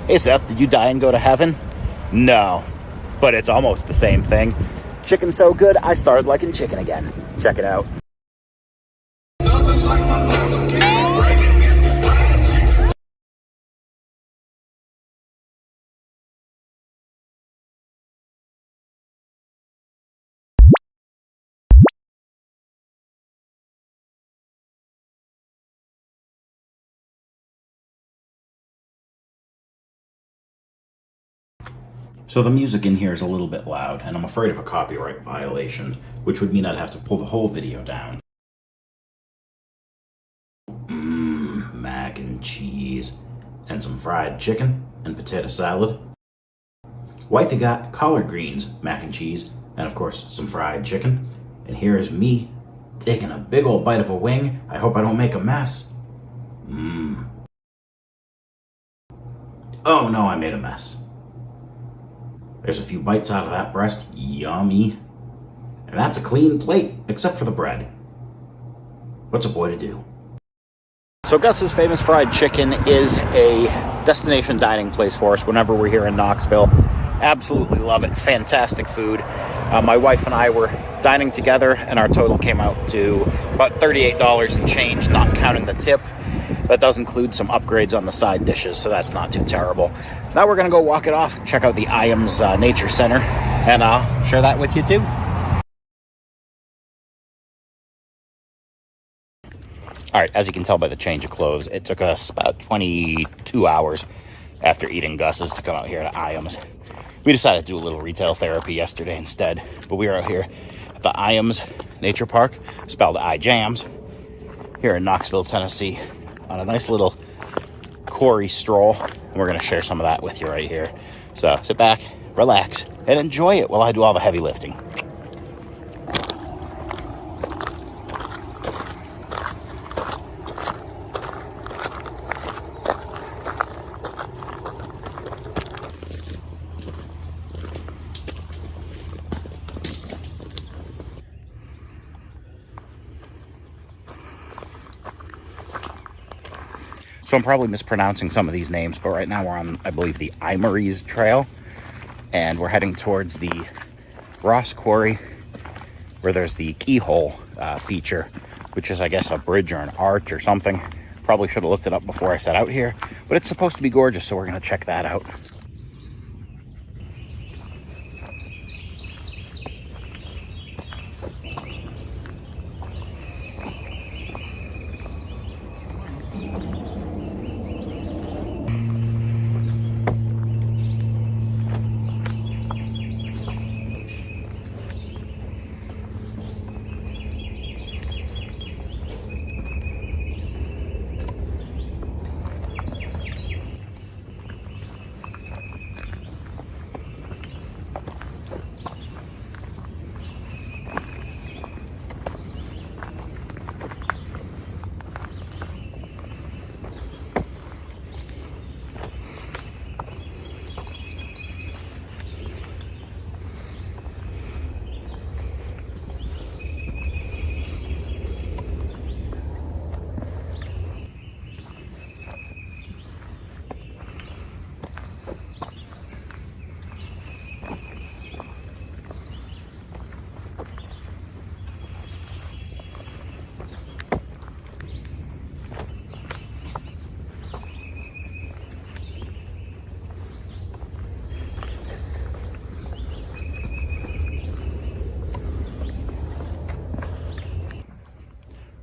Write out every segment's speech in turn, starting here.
Hey Seth, did you die and go to heaven? No, but it's almost the same thing. Chicken's so good, I started liking chicken again. Check it out. So the music in here is a little bit loud, and I'm afraid of a copyright violation, which would mean I'd have to pull the whole video down. Mac and cheese, and some fried chicken, and potato salad. Wifey got collard greens, mac and cheese, and of course some fried chicken. And here is me, taking a big old bite of a wing. I hope I don't make a mess. Oh no, I made a mess. There's a few bites out of that breast. Yummy. And that's a clean plate, except for the bread. What's a boy to do? So Gus's Famous Fried Chicken is a destination dining place for us whenever we're here in Knoxville. Absolutely love it. Fantastic food. My wife and I were dining together, and our total came out to about $38 and change, not counting the tip. That does include some upgrades on the side dishes, so that's not too terrible. Now we're going to go walk it off, check out the Ijams Nature Center, and I'll share that with you too. All right, as you can tell by the change of clothes, it took us about 22 hours after eating Gus's to come out here to Ijams. We decided to do a little retail therapy yesterday instead, but we are out here at the Ijams Nature Park, spelled Ijams, here in Knoxville, Tennessee, on a nice little Quary stroll, and we're going to share some of that with you right here. So sit back, relax, and enjoy it while I do all the heavy lifting. So I'm probably mispronouncing some of these names, but right now we're on, I believe, the Ijams Trail, and we're heading towards the Ross Quarry, where there's the Keyhole feature, which is, I guess, a bridge or an arch or something. Probably should have looked it up before I set out here, but it's supposed to be gorgeous, so we're going to check that out.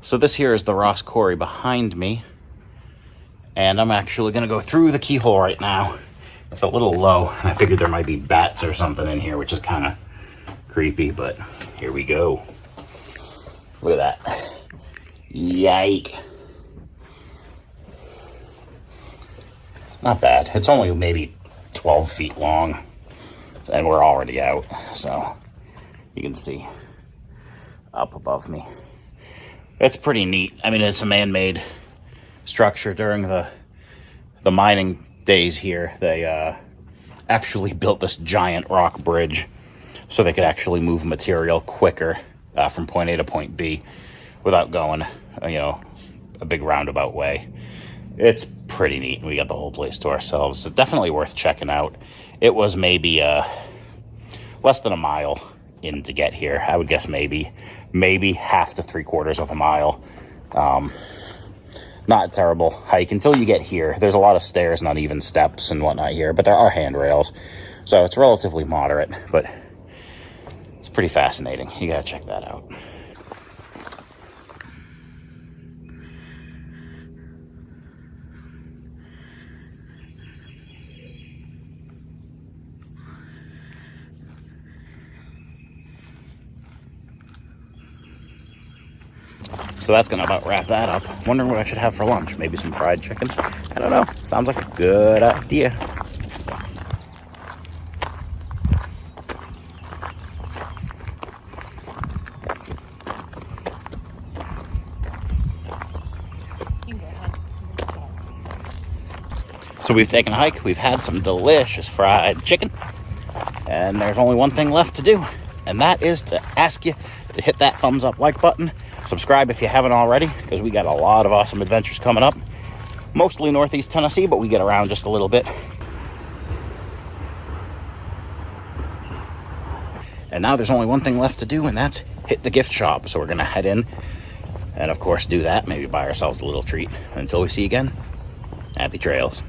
So this here is the Ross Quarry behind me, and I'm actually going to go through the Keyhole right now. It's a little low, and I figured there might be bats or something in here, which is kind of creepy, but here we go. Look at that. Yike. Not bad. It's only maybe 12 feet long, and we're already out, so you can see up above me. It's pretty neat. I mean, it's a man-made structure. During the mining days here, they actually built this giant rock bridge so they could actually move material quicker from point A to point B without going, a big roundabout way. It's pretty neat. We got the whole place to ourselves. So definitely worth checking out. It was maybe less than a mile in to get here. I would guess maybe half to 3/4 of a mile. Not a terrible hike until you get here. There's a lot of stairs and uneven steps and whatnot here, but there are handrails, so it's relatively moderate, but it's pretty fascinating. You gotta check that out. So that's gonna about wrap that up. Wondering what I should have for lunch. Maybe some fried chicken? I don't know. Sounds like a good idea. So we've taken a hike. We've had some delicious fried chicken. And there's only one thing left to do. And that is to ask you to hit that thumbs up like button. Subscribe if you haven't already, because we got a lot of awesome adventures coming up. Mostly Northeast Tennessee, but we get around just a little bit. And now there's only one thing left to do, and that's hit the gift shop. So we're going to head in and, of course, do that. Maybe buy ourselves a little treat. Until we see you again, happy trails.